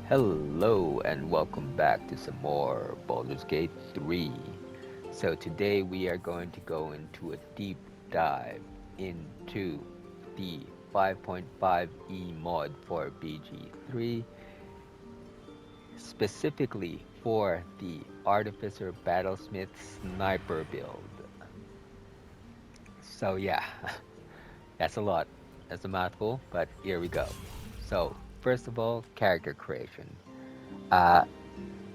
Hello and welcome back to some more Baldur's Gate 3. So today we are going to go into a deep dive into the 5.5e mod for BG3, specifically for the Artificer Battlesmith Sniper build. So yeah, that's a lot. That's a mouthful, but here we go. So first of all, character creation. Uh,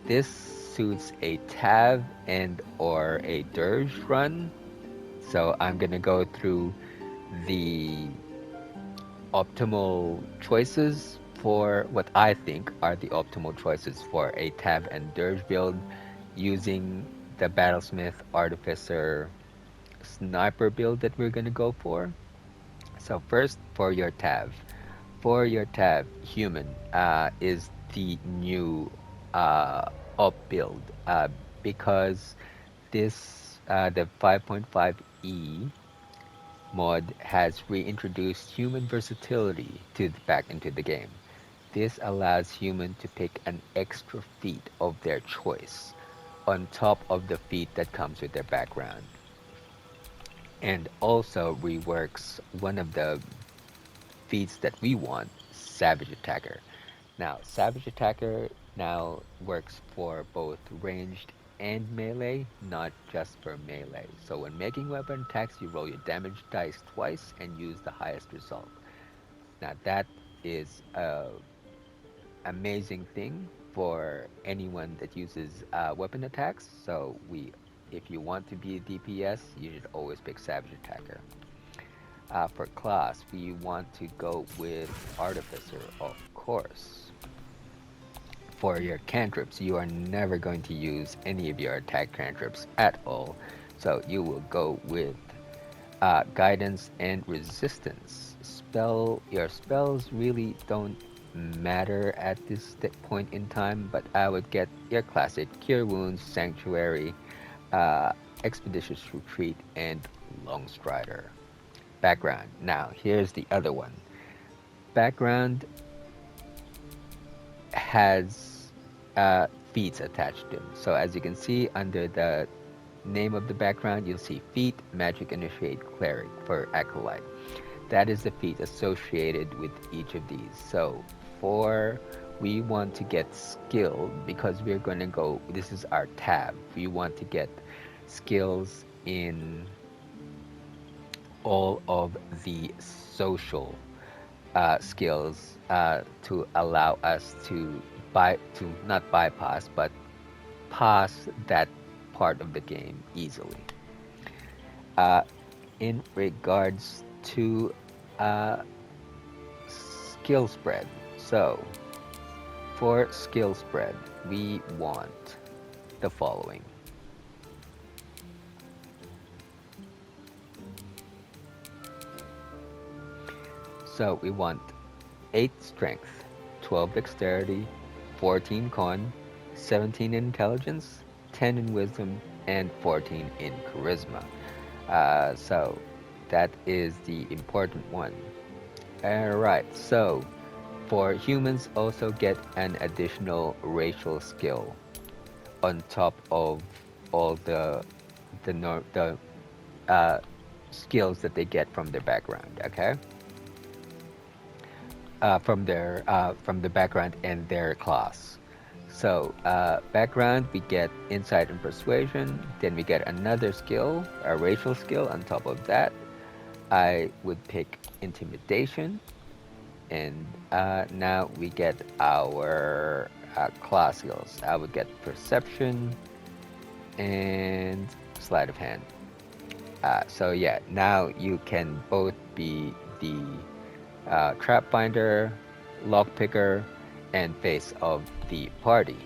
This suits a Tav and or a Durge run. So I'm gonna go through the optimal choices for what I think are the optimal choices for a Tav and Durge build using the Battlesmith Artificer Sniper build that we're gonna go for. So first for your Tav. For your Tav, human is the new uh, up build because the 5.5e mod has reintroduced human versatility back into the game. This allows human to pick an extra feat of their choice on top of the feat that comes with their background, and also reworks one of the feats that we want, Savage Attacker. Now, Savage Attacker now works for both ranged and melee, not just for melee. So when making weapon attacks, you roll your damage dice twice and use the highest result. Now that is a amazing thing for anyone that uses weapon attacks. So if you want to be a DPS, you should always pick Savage Attacker. For class, we want to go with Artificer, of course. For your cantrips, you are never going to use any of your attack cantrips at all. So you will go with guidance and resistance. Your spells really don't matter at this point in time, but I would get your classic Cure Wounds, Sanctuary, uh, Expeditious Retreat, and Long Strider. Background. Now, here's the other one. Background has feats attached to them. So as you can see under the name of the background, you'll see feat, magic initiate, cleric for acolyte. That is the feat associated with each of these. So for we want to get skilled because we're going to go, this is our tab. We want to get skills in all of the social skills to allow us to not bypass but pass that part of the game easily. Uh, in regards to uh, skill spread, so for skill spread, we want the following. So we want 8 strength, 12 dexterity, 14 con, 17 in intelligence, 10 in wisdom, and 14 in charisma. So that is the important one. Alright, so for humans also get an additional racial skill on top of all the uh, skills that they get from their background, okay? From the background and their class. So background, we get insight and persuasion. Then we get another skill, a racial skill on top of that. I would pick intimidation, and now we get our class skills. I would get perception and sleight of hand. So yeah, now you can both be the trap finder, lock picker, and face of the party.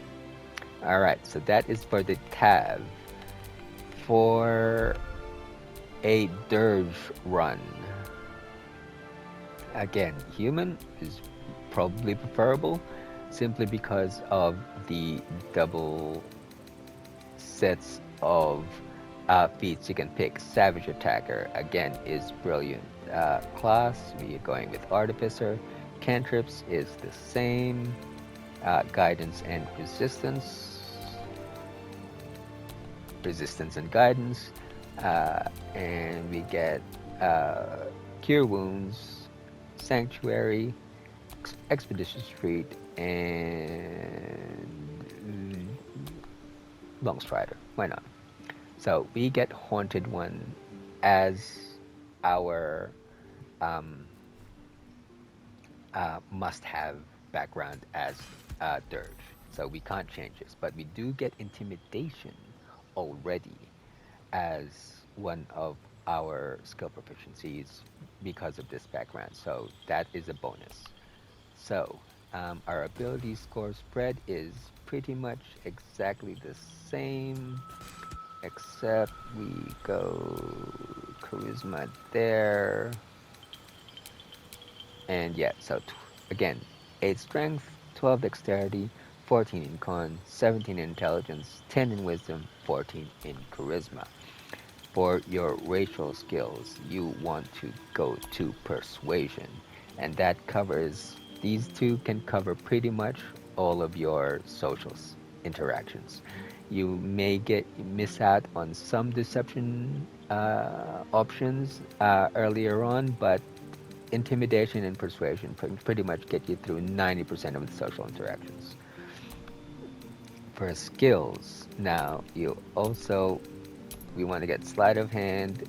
Alright, so that is for the tab. For a Durge run, again, human is probably preferable simply because of the double sets of feats you can pick. Savage Attacker, again, is brilliant. Class, we are going with Artificer. Cantrips is the same. guidance and resistance and guidance, and we get uh, cure wounds, sanctuary, expeditious retreat, and long strider. Why not? So we get haunted one as our um, must-have background as Durge. So we can't change this, but we do get intimidation already as one of our skill proficiencies because of this background. So that is a bonus. So our ability score spread is pretty much exactly the same, except we go charisma there. And yeah, so again, 8 strength, 12 dexterity, 14 in con, 17 in intelligence, 10 in wisdom, 14 in charisma. For your racial skills, you want to go to persuasion, and that covers, these two can cover pretty much all of your social interactions. You may miss out on some deception options earlier on, but intimidation and persuasion pretty much get you through 90% of the social interactions. For skills, now we want to get sleight of hand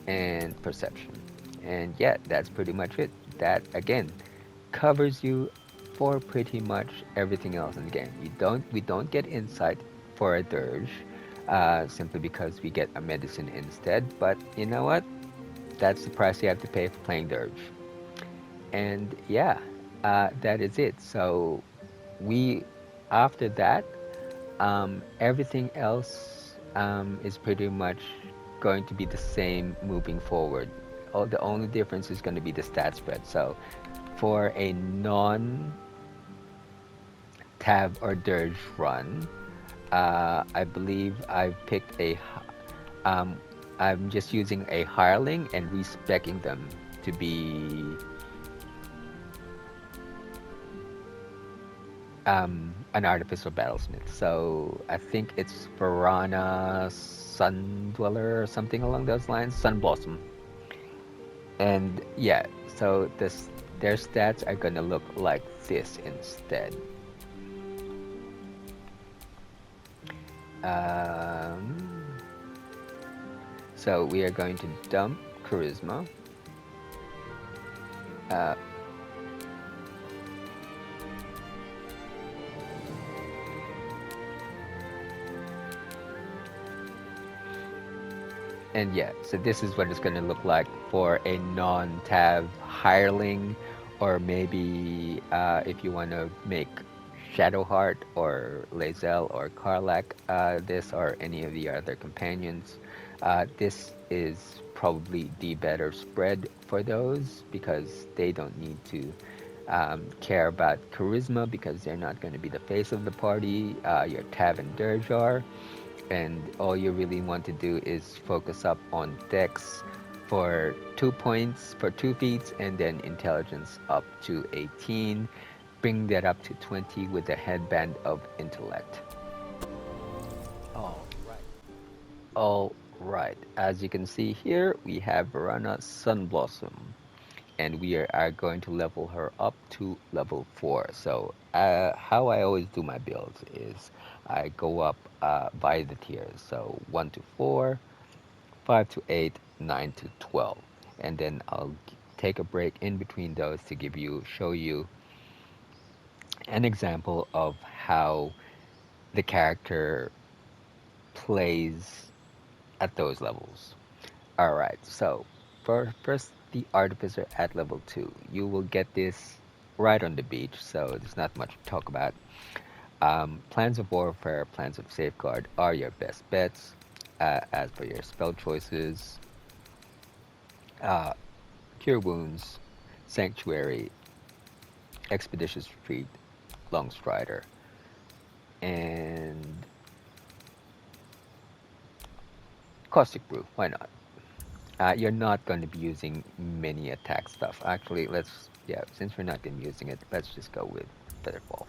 and perception. And yeah, that's pretty much it. That again covers you for pretty much everything else in the game. We don't get insight for a dirge, simply because we get a medicine instead. But you know what? That's the price you have to pay for playing dirge. And yeah, that is it. So we after that, everything else is pretty much going to be the same moving forward. The only difference is going to be the stat spread. So for a non tab or dirge run, I believe I've picked um, I'm just using a hireling and respecking them to be an artificer battlesmith. So I think it's Varana Sun Dweller or something along those lines, Sun Blossom. And yeah, so their stats are gonna look like this instead. Um, so we are going to dump charisma. Uh, And yeah, so this is what it's going to look like for a non-tab hireling, or maybe if you want to make Shadowheart or Lae'zel or Karlach this, or any of the other companions. This is probably the better spread for those because they don't need to care about charisma because they're not going to be the face of the party. Your Tab and Dirge are, and all you really want to do is focus up on dex for 2 points for 2 feats, and then intelligence up to 18. Bring that up to 20 with a headband of intellect. All right. All right. As you can see here, we have Varana Sunblossom, and we are going to level her up to level 4. So how I always do my builds is I go up by the tiers. So 1 to 4, 5 to 8, 9 to 12. And then I'll take a break in between those to show you an example of how the character plays at those levels. Alright, so first the Artificer at level 2. You will get this right on the beach, so there's not much to talk about. Plans of Warfare, Plans of Safeguard are your best bets as per your spell choices. Uh, Cure Wounds, Sanctuary, Expeditious Retreat, Long Strider, and Caustic Brew. Why not? You're not going to be using many attack stuff. Actually, since we're not going to be using it, let's just go with Featherfall.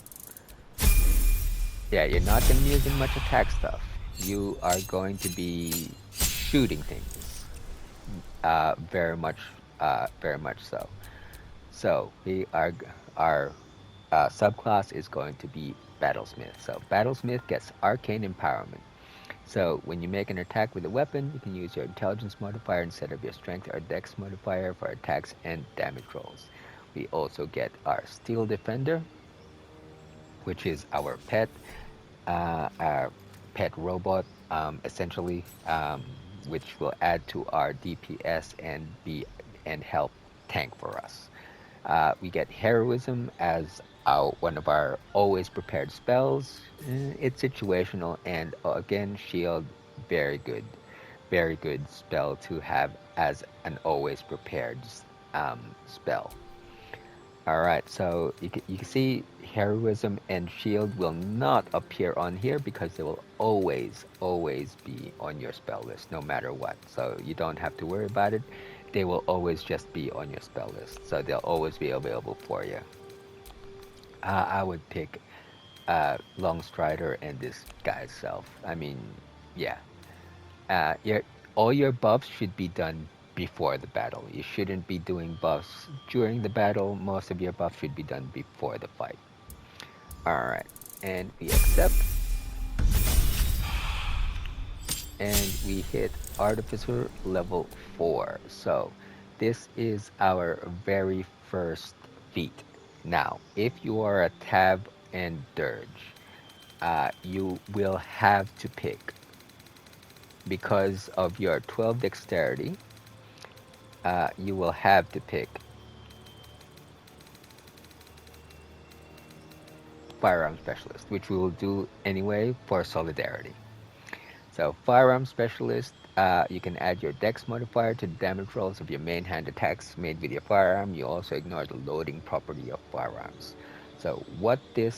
Yeah, you're not going to be using much attack stuff. You are going to be shooting things. Very much so. So our subclass is going to be Battlesmith. So Battlesmith gets Arcane Empowerment. So when you make an attack with a weapon, you can use your Intelligence modifier instead of your Strength or Dex modifier for attacks and damage rolls. We also get our Steel Defender, which is our pet robot, essentially, which will add to our DPS and be and help tank for us. We get heroism as one of our always prepared spells. It's situational, and again, shield, very good, very good spell to have as an always prepared spell. All right, so you can see heroism and shield will not appear on here because they will always be on your spell list no matter what. So you don't have to worry about it. They will always just be on your spell list. So they'll always be available for you. I would pick Long Strider and this guy's self. I mean, yeah. Your all your buffs should be done before the battle. You shouldn't be doing buffs during the battle. Most of your buffs should be done before the fight. Alright, and we accept, and we hit Artificer level 4. So this is our very first feat. Now, if you are a Tab and Dirge, you will have to pick, because of your 12 dexterity, you will have to pick Firearm Specialist, which we will do anyway for Solidarity. So Firearm Specialist, you can add your Dex modifier to the damage rolls of your main hand attacks made with your firearm. You also ignore the loading property of firearms. So what the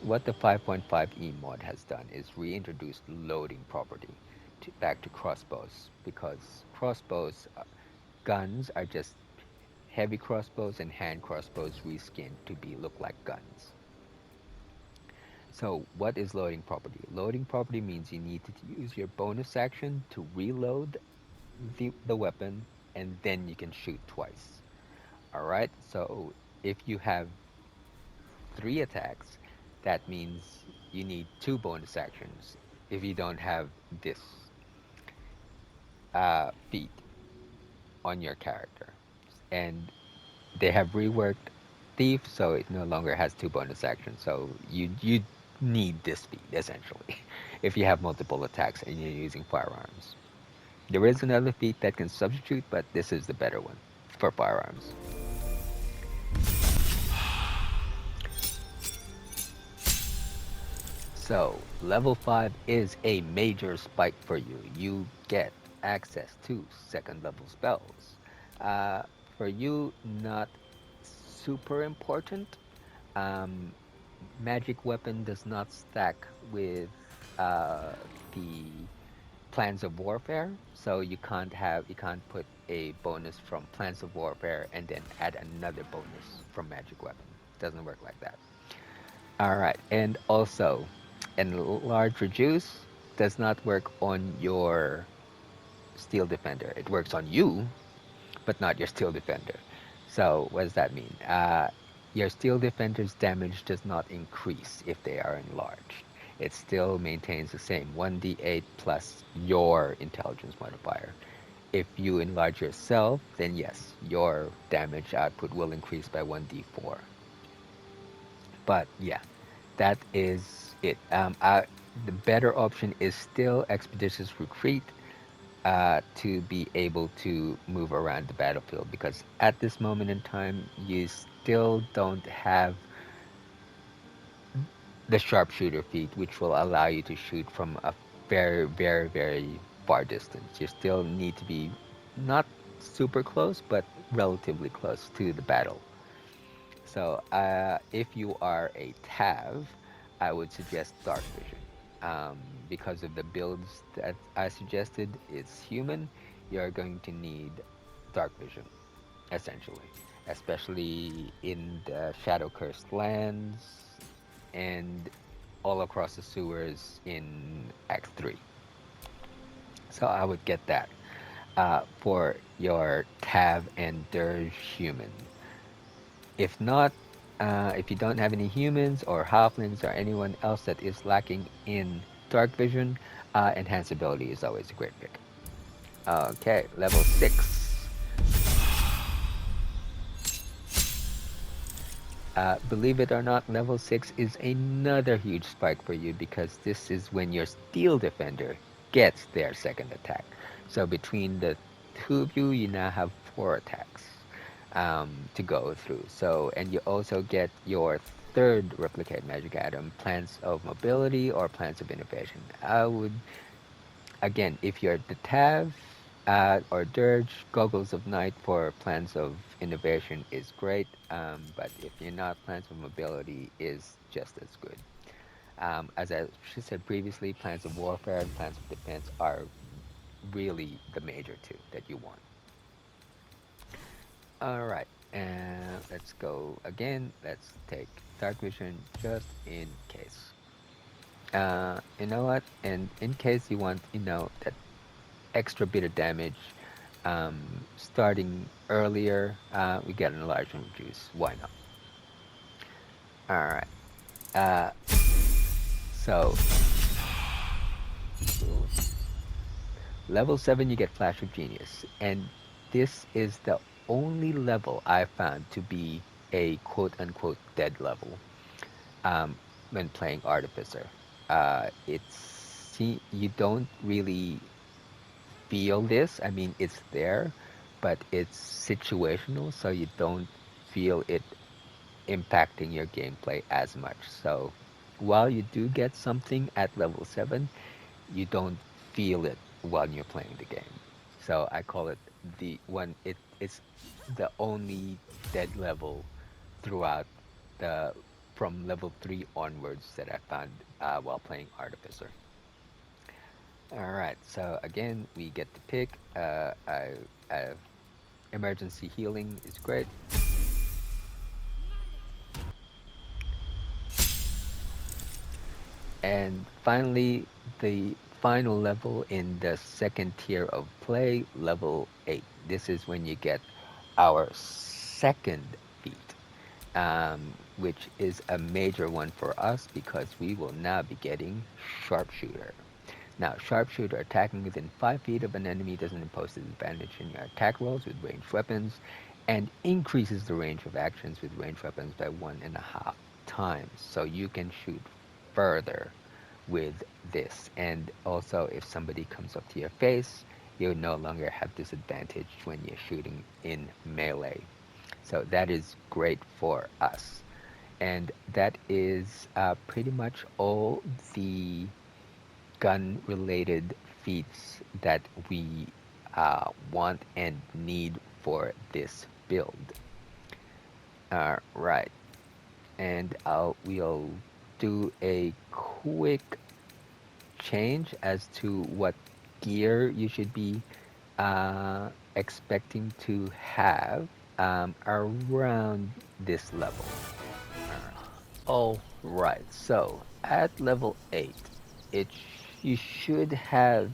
5.5e mod has done is reintroduced loading property back to crossbows, because guns are just heavy crossbows, and hand crossbows reskinned to be look like guns. So what is loading property? Loading property means you need to use your bonus action to reload the weapon, and then you can shoot twice. Alright, so if you have 3 attacks, that means you need 2 bonus actions if you don't have this feat on your character. And they have reworked Thief, so it no longer has 2 bonus actions. So you need this feat essentially if you have multiple attacks and you're using firearms. There is another feat that can substitute, but this is the better one for firearms. So level 5 is a major spike for you. You get access to second level spells. Uh, for you, not super important. Um, Magic weapon does not stack with the plans of warfare, so you can't put a bonus from plans of warfare and then add another bonus from magic weapon. Doesn't work like that. All right, and also, enlarge reduce does not work on your steel defender. It works on you, but not your steel defender. So what does that mean? Your steel defender's damage does not increase if they are enlarged. It still maintains the same 1d8 plus your intelligence modifier. If you enlarge yourself, then yes, your damage output will increase by 1d4. But yeah, that is it. The better option is still Expeditious Retreat, to be able to move around the battlefield, because at this moment in time you still don't have the Sharpshooter feat, which will allow you to shoot from a very far distance. You still need to be not super close, but relatively close to the battle. So if you are a Tav, I would suggest Dark Vision. Um, because of the builds that I suggested, it's human, you're going to need Dark Vision, essentially. Especially in the Shadow Cursed lands, and all across the sewers in Act 3. So I would get that for your Tav and Dirge human. If not, if you don't have any humans or halflings or anyone else that is lacking in dark vision, enhanced ability is always a great pick. Okay, level 6. Believe it or not, level 6 is another huge spike for you because this is when your Steel Defender gets their second attack. So between the two of you, you now have 4 attacks to go through. So, and you also get your third replicate magic item, Plants of Mobility or Plants of Innovation. I would again, if you're the Tav or Dirge, Goggles of Night for Plans of Innovation is great, but if you're not, Plans of Mobility is just as good. As I said previously, Plans of Warfare and Plans of Defense are really the major two that you want. All right, and let's go again. Let's take Dark Vision just in case. You know what? And in case you want, that extra bit of damage starting earlier, we get an enlargement juice. Why not? All right. Uh, so level 7, you get Flash of Genius, and this is the only level I found to be a quote unquote dead level when playing Artificer. You don't really feel this. I mean, it's there, but it's situational, so you don't feel it impacting your gameplay as much. So while you do get something at level 7, you don't feel it while you're playing the game. So I call it it's the only dead level throughout the from level 3 onwards that I found while playing Artificer. All right, so again, we get to pick. Emergency healing is great. And finally, the final level in the second tier of play, level 8. This is when you get our second feat, which is a major one for us because we will now be getting Sharpshooter. Now, Sharpshooter attacking within 5 feet of an enemy doesn't impose disadvantage in your attack rolls with ranged weapons and increases the range of actions with ranged weapons by 1.5 times. So you can shoot further with this. And also, if somebody comes up to your face, you no longer have disadvantage when you're shooting in melee. So that is great for us. And that is pretty much all the gun related feats that we want and need for this build. Right. And we'll do a quick change as to what gear you should be expecting to have around this level. All right, so at level 8, you should have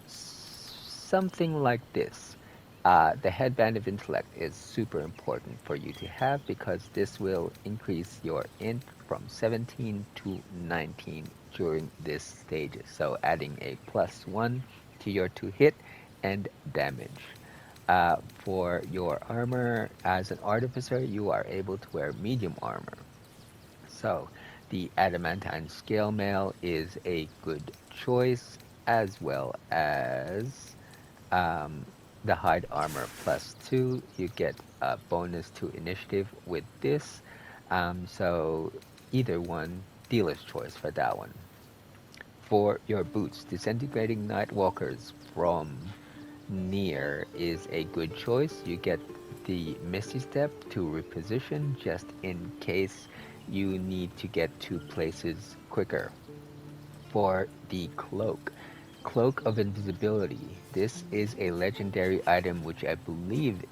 something like this. The headband of intellect is super important for you to have because this will increase your int from 17 to 19 during this stage. So adding a +1 to your to hit and damage. For your armor, as an artificer, you are able to wear medium armor. So the adamantine scale mail is a good choice, as well as um, the hide armor +2. You get a bonus to initiative with this. So either one, dealer's choice for that one. For your boots, disintegrating nightwalkers from near is a good choice. You get the Misty Step to reposition just in case you need to get to places quicker. For the cloak, Cloak of Invisibility. This is a legendary item which I believe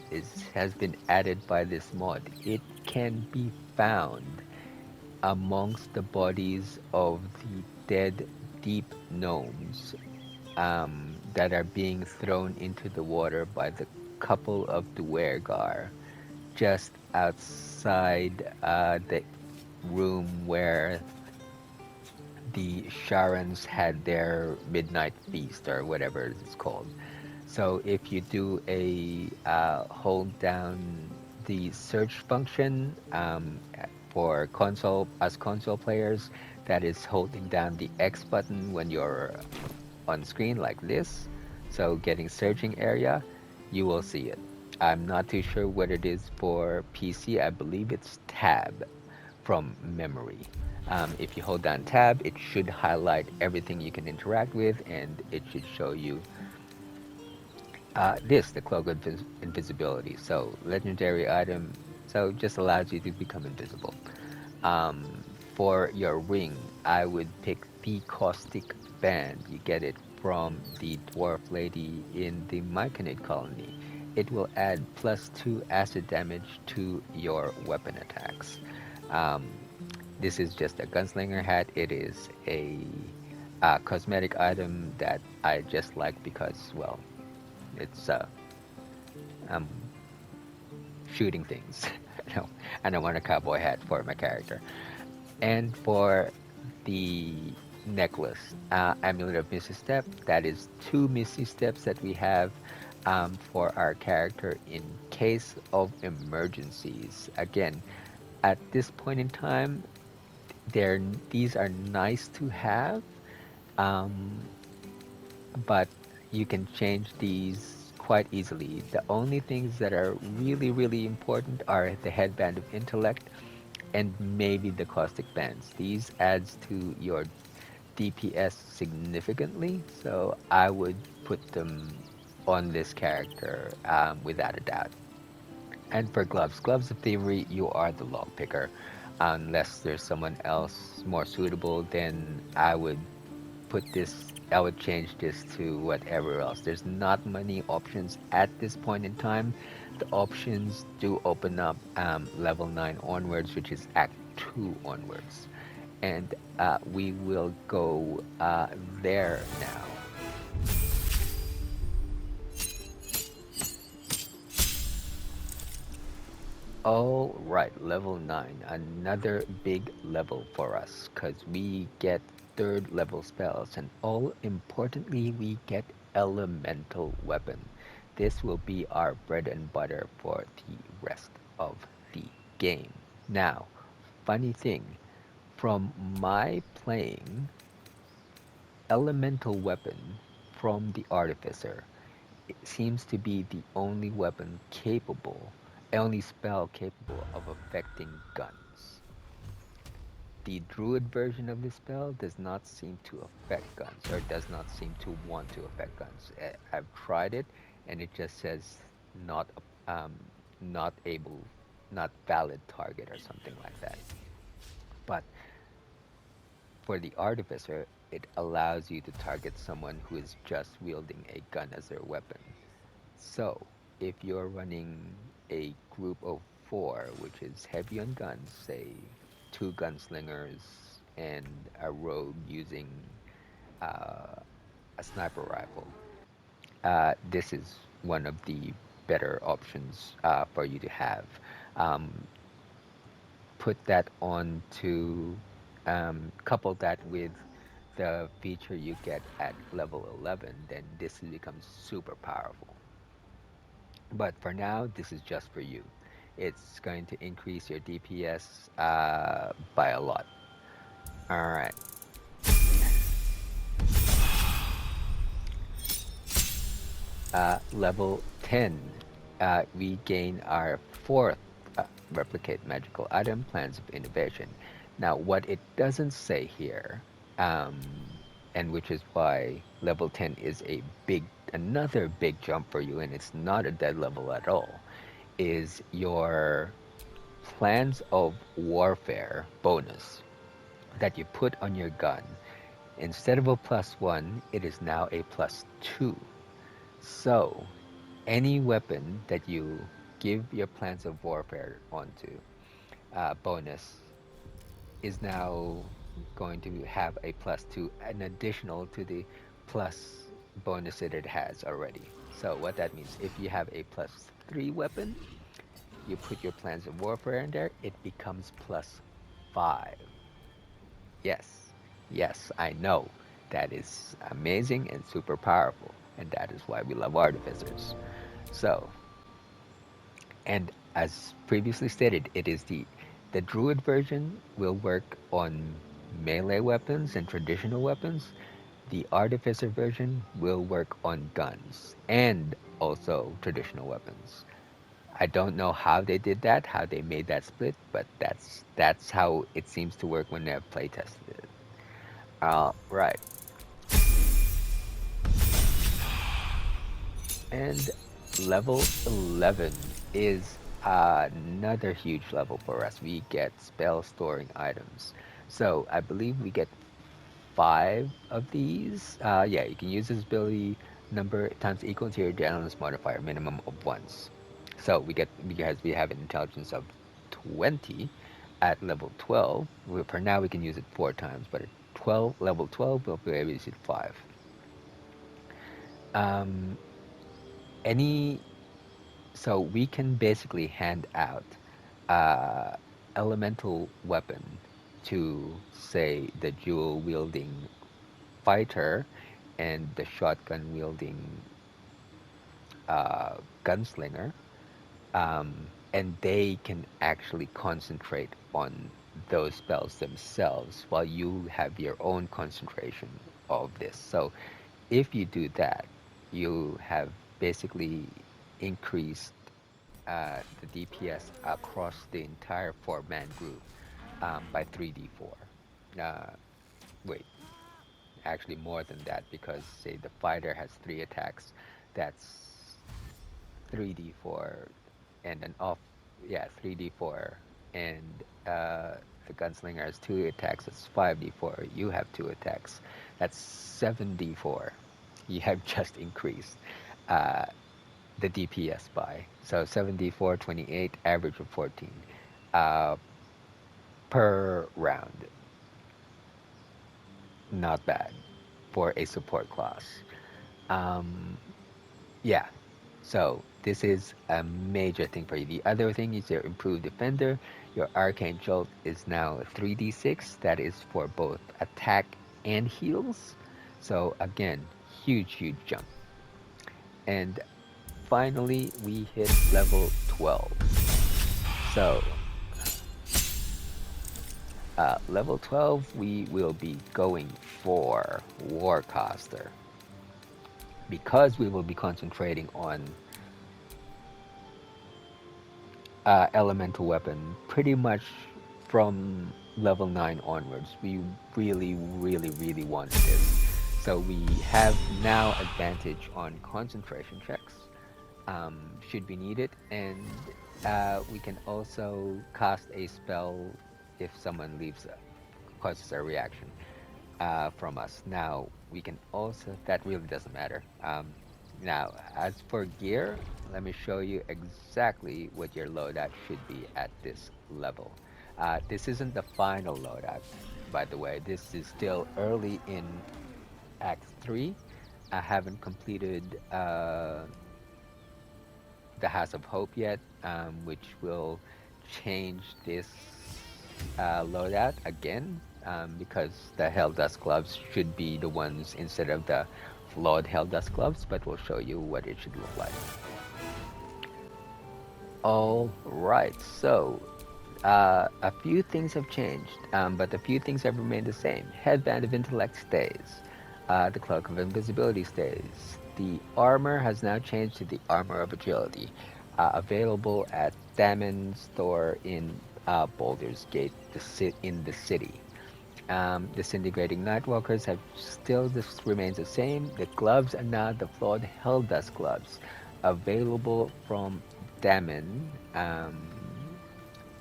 has been added by this mod. It can be found amongst the bodies of the dead deep gnomes that are being thrown into the water by the couple of Duergar just outside the room where the Sharons had their midnight feast or whatever it's called. So if you do a hold down the search function for console players, that is holding down the X button when you're on screen like this. So getting searching area, you will see it. I'm not too sure what it is for PC. I believe it's tab from memory. If you hold down tab, it should highlight everything you can interact with, and it should show you the Cloak of Invisibility. So legendary item, so just allows you to become invisible. For your ring, I would pick the Caustic Band. You get it from the Dwarf Lady in the Myconid colony. It will add +2 acid damage to your weapon attacks. Um, this is just a gunslinger hat. It is a cosmetic item that I just like because, well, it's um, shooting things. No, I don't want a cowboy hat for my character. And for the necklace, Amulet of Misty Step, that is 2 Misty Steps that we have for our character in case of emergencies. Again, at this point in time, they're, these are nice to have, um, but you can change these quite easily. The only things that are really, really important are the Headband of Intellect and maybe the Caustic Bands. These adds to your DPS significantly, so I would put them on this character without a doubt. And for gloves, gloves of thievery, you are the lock picker. Unless there's someone else more suitable, then I would change this to whatever else. There's not many options at this point in time. The options do open up level 9 onwards, which is Act 2 onwards. And we will go there now. All right, level 9, another big level for us because we get third level spells, and all importantly, we get elemental weapon. This will be our bread and butter for the rest of the game. Now, funny thing, from my playing, elemental weapon from the Artificer, it seems to be the only weapon capable, only spell capable of affecting guns. The Druid version of the spell does not seem to affect guns, or does not seem to want to affect guns. I've tried it, and it just says not, not able, not valid target or something like that. But for the Artificer, it allows you to target someone who is just wielding a gun as their weapon. So, if you're running a group of 4, which is heavy on guns, say 2 gunslingers and a rogue using uh, a sniper rifle, this is one of the better options for you to have. Um, Put that on to couple that with the feature you get at level 11, then this becomes super powerful. But for now, this is just for you. It's going to increase your DPS by a lot. All right. Level 10, we gain our fourth replicate magical item, Plans of Innovation. Now, what it doesn't say here, um, and which is why level 10 is another big jump for you, and it's not a dead level at all, is your Plans of Warfare bonus that you put on your gun. Instead of a +1, it is now a +2. So, any weapon that you give your Plans of Warfare onto bonus is now going to have a +2, an additional to the plus bonus that it has already. So what that means, if you have a +3 weapon, you put your plans of warfare in there, it becomes +5. Yes, yes, I know. That is amazing and super powerful, and that is why we love artificers. So, and as previously stated, it is the druid version will work on melee weapons and traditional weapons. The artificer version will work on guns and also traditional weapons. I don't know how they did that, how they made that split, but that's how it seems to work when they've play tested it. Right. And level 11 is another huge level for us. We get spell storing items. So I believe we get 5 of these. Yeah, you can use this ability number times equal to your gentleness modifier, minimum of once. So we get, because we have an intelligence of 20 at level 12. For now, we can use it 4 times, but at level 12, we'll be able to use it 5. Um, any So we can basically hand out uh, elemental weapon to, say, the dual wielding fighter and the shotgun wielding gunslinger, and they can actually concentrate on those spells themselves while you have your own concentration of this. So if you do that, you have basically increased the DPS across the entire 4-man group by 3d4. Uh, Wait, actually more than that, because say the fighter has 3 attacks, that's 3d4, and an off, yeah, 3d4, and the gunslinger has 2 attacks, that's 5d4. You have 2 attacks, that's 7d4. You have just increased uh, the DPS by. So 74, 28, average of 14 uh, per round. Not bad for a support class. Um, yeah, so this is a major thing for you. The other thing is your improved defender. Your arcane jolt is now 3d6. That is for both attack and heals. So again, huge, huge jump. And finally, we hit level 12. So level 12, we will be going for Warcaster, because we will be concentrating on elemental weapon pretty much from level 9 onwards. We really, really, really want this. So we have now advantage on concentration checks, should we need it, and we can also cast a spell if someone leaves, causes a reaction from us. Now we can also, that really doesn't matter. Now, as for gear, let me show you exactly what your loadout should be at this level. This isn't the final loadout, by the way. This is still early in Act 3. I haven't completed the House of Hope yet, which will change this loadout again, because the Helldust gloves should be the ones instead of the flawed Helldust gloves, but we'll show you what it should look like. All right, so a few things have changed, but a few things have remained the same. Headband of Intellect stays. The Cloak of Invisibility stays. The armor has now changed to the Armor of Agility, available at Damon's store in Baldur's Gate, in the city. Disintegrating Nightwalkers have still, this remains the same. The gloves are now the flawed Helldust gloves, available from Damon.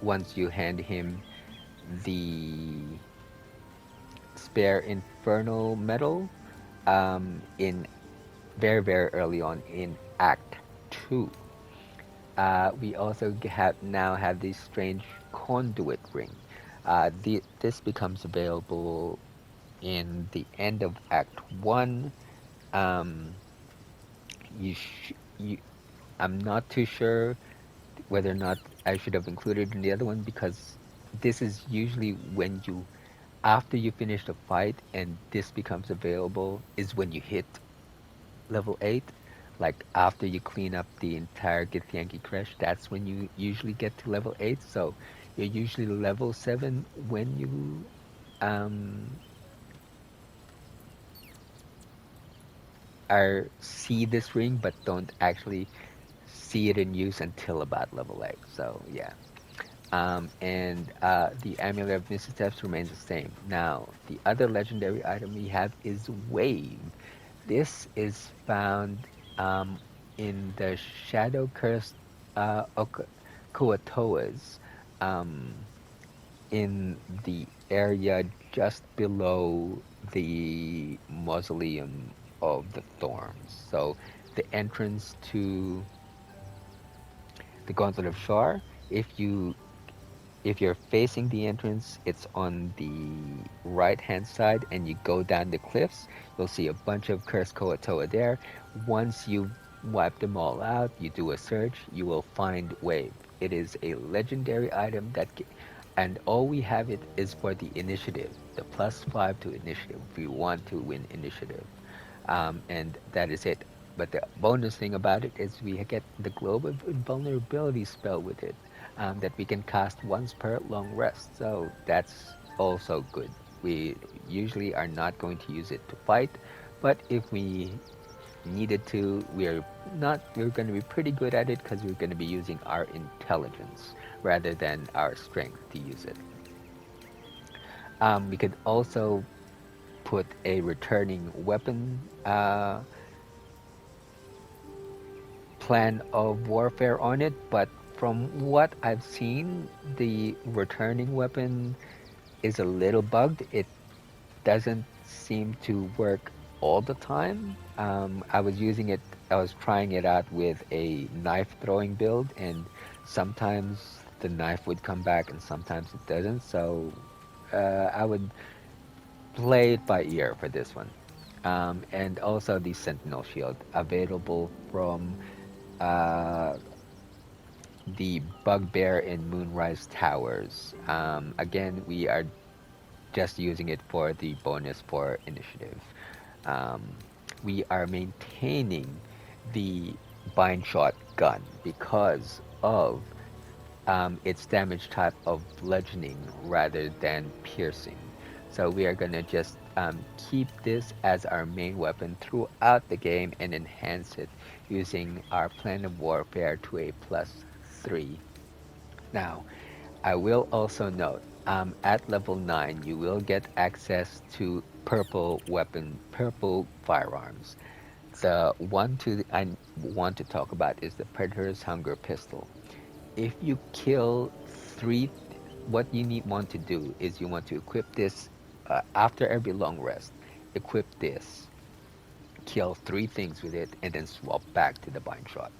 Once you hand him the spare Infernal Metal, in very, very early on in Act 2. We also now have this strange conduit ring. This becomes available in the end of Act 1. Um, you, I'm not too sure whether or not I should have included in the other one because this is usually when you, after you finish the fight and this becomes available, is when you hit level 8. Like after you clean up the entire Githyanki Crash, that's when you usually get to level 8. So you're usually level 7 when you um, are see this ring, but don't actually see it in use until about level 8. So yeah. And the Amulet of Missteps remains the same. Now, the other legendary item we have is Wave. This is found in the Shadow Cursed Kuatoas, um, in the area just below the Mausoleum of the Thorns. So the entrance to the Gauntlet of Shar, if you if you're facing the entrance, it's on the right hand side and you go down the cliffs, you'll see a bunch of cursed Koatoa there. Once you've wiped them all out, you do a search, you will find Wave. It is a legendary item and all we have it is for the initiative, the +5 to initiative if you want to win initiative. And that is it. But the bonus thing about it is we get the Globe of Invulnerability spell with it, that we can cast once per long rest. So that's also good. We usually are not going to use it to fight, but if we needed to, we're going to be pretty good at it because we're going to be using our intelligence rather than our strength to use it. We could also put a returning weapon plan of warfare on it, but from what I've seen, the returning weapon is a little bugged. It doesn't seem to work all the time. I was trying it out with a knife throwing build, and sometimes the knife would come back and sometimes it doesn't. So I would play it by ear for this one. And also the Sentinel Shield available from uh, the Bugbear in Moonrise Towers. Again, we are just using it for the bonus for initiative. Um, we are maintaining the Bind Shot gun because of its damage type of bludgeoning rather than piercing. So we are going to just keep this as our main weapon throughout the game and enhance it using our plan of warfare to a +3. Now, I will also note, at level 9, you will get access to purple firearms. The one I want to talk about is the Predator's Hunger Pistol. If you kill three, what you want to do is you want to equip this after every long rest. Equip this, kill 3 things with it, and then swap back to the bind shot.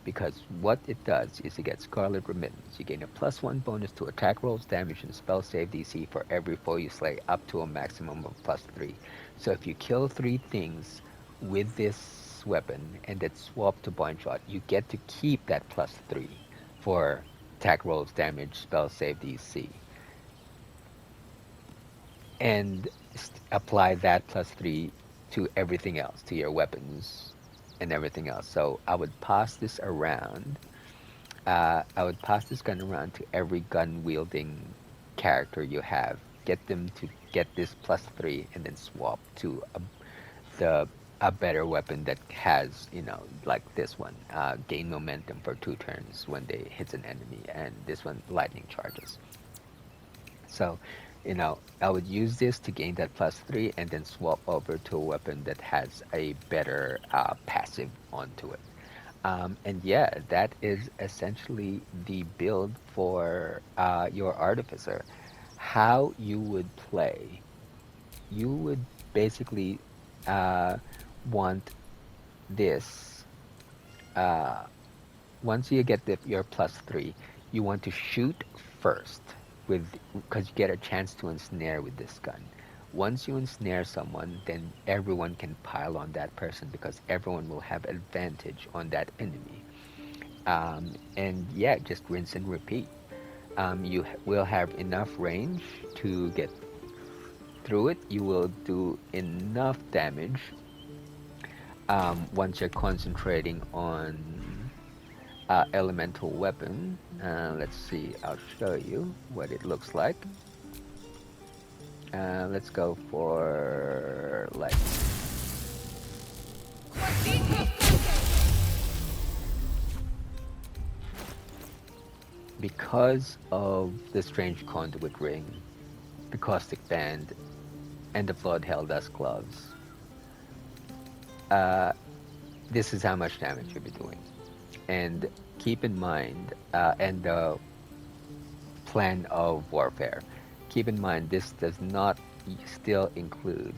Because what it does is you get Scarlet Remittance. You gain a +1 bonus to attack rolls, damage, and spell save DC for every foe you slay, up to a maximum of +3. So if you kill 3 things with this weapon and then swap to bind shot, you get to keep that +3 for attack rolls, damage, spell save DC, and apply that +3 to everything else, to your weapons and everything else. So I would pass this around. I would pass this gun around to every gun wielding character you have. Get them to get this +3 and then swap to the a better weapon that has, like this one, gain momentum for 2 turns when they hits an enemy, and this one lightning charges. So, I would use this to gain that +3 and then swap over to a weapon that has a better passive onto it. And yeah, that is essentially the build for your Artificer. How you would play, you would basically uh, want this. Uh, Once you get your +3, you want to shoot first. with because you get a chance to ensnare with this gun. Once you ensnare someone, then everyone can pile on that person because everyone will have advantage on that enemy. And yeah, just rinse and repeat. Will have enough range to get through it. You will do enough damage once you're concentrating on elemental weapon. Let's see, I'll show you what it looks like. Let's go for like because of the strange conduit ring, the caustic band, and the blood held dust gloves. Uh, this is how much damage you'll be doing. And keep in mind, and the plan of warfare. Keep in mind, this does not still include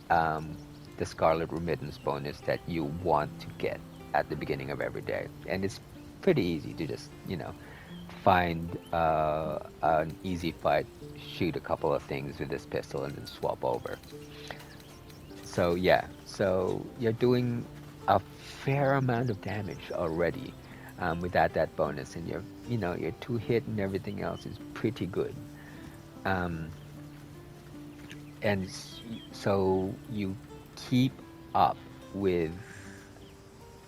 um, the Scarlet Remittance bonus that you want to get at the beginning of every day. And it's pretty easy to just, find an easy fight, shoot a couple of things with this pistol, and then swap over. So yeah, so you're doing a fair amount of damage already without that bonus, and your two hit and everything else is pretty good. Um, and so you keep up with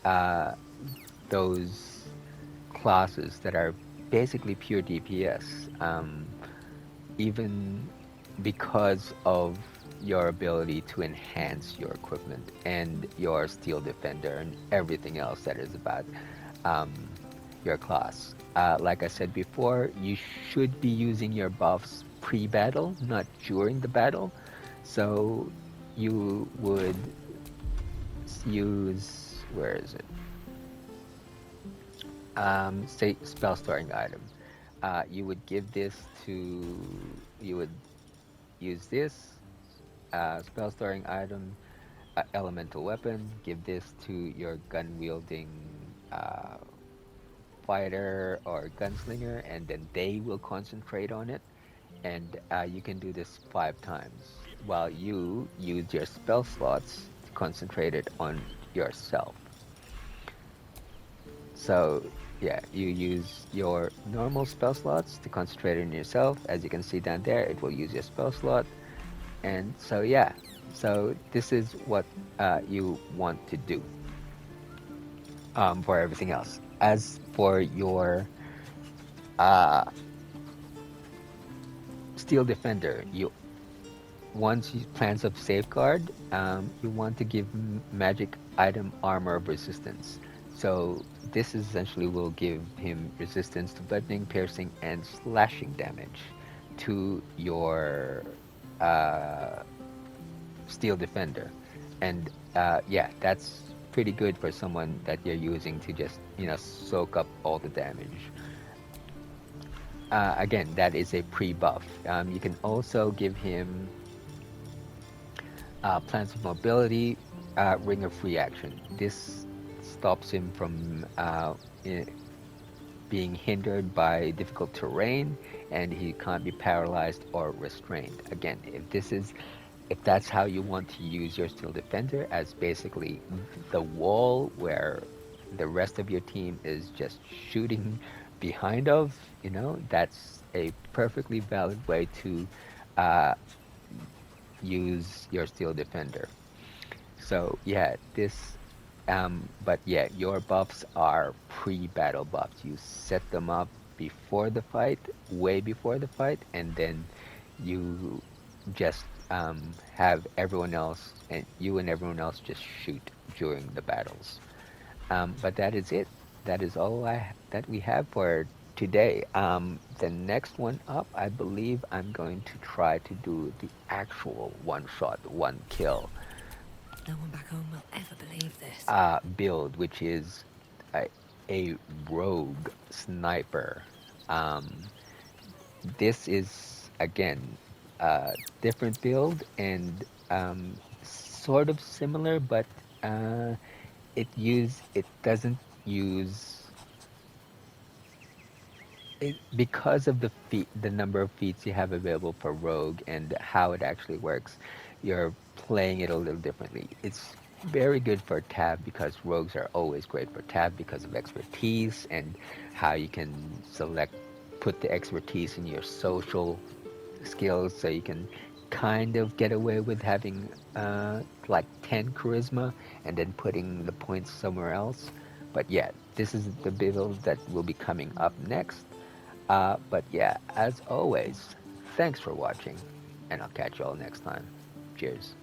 uh, those classes that are basically pure DPS, even because of your ability to enhance your equipment and your steel defender and everything else that is about um, your class. Like I said before, you should be using your buffs pre-battle, not during the battle. So you would use, where is it? Say spell storing item. You would give this to, you would use this spell storing item, elemental weapon, give this to your gun wielding uh, fighter or gunslinger, and then they will concentrate on it. And you can do this 5 times while you use your spell slots to concentrate it on yourself. So yeah, you use your normal spell slots to concentrate on yourself. As you can see down there, it will use your spell slot. And so yeah, so this is what you want to do for everything else. As for your uh, Steel Defender, you once you plans of Safeguard, you want to give magic item armor of resistance. So this essentially will give him resistance to bludgeoning, piercing, and slashing damage to your uh, Steel Defender. And yeah, that's pretty good for someone that you're using to just, soak up all the damage. Again, that is a pre-buff. You can also give him plans of mobility, ring of free action. This stops him from being hindered by difficult terrain, and he can't be paralyzed or restrained. Again, if that's how you want to use your Steel Defender as basically the wall where the rest of your team is just shooting behind of, that's a perfectly valid way to uh, use your Steel Defender. So yeah, but yeah, your buffs are pre-battle buffs. You set them up before the fight, way before the fight, and then you just have everyone else and you and everyone else just shoot during the battles. But that is it. That is all that we have for today. The next one up, I believe I'm going to try to do the actual one shot, one kill No one back home will ever believe this. build, which is a, a rogue sniper. Um, this is again a different build and sort of similar, but uh, it doesn't use because of the number of feats you have available for Rogue and how it actually works, you're playing it a little differently. It's very good for Tab because Rogues are always great for Tab because of expertise and how you can put the expertise in your social skills so you can kind of get away with having like 10 charisma and then putting the points somewhere else. But yeah, this is the build that will be coming up next. But yeah, as always, thanks for watching, and I'll catch you all next time. Cheers.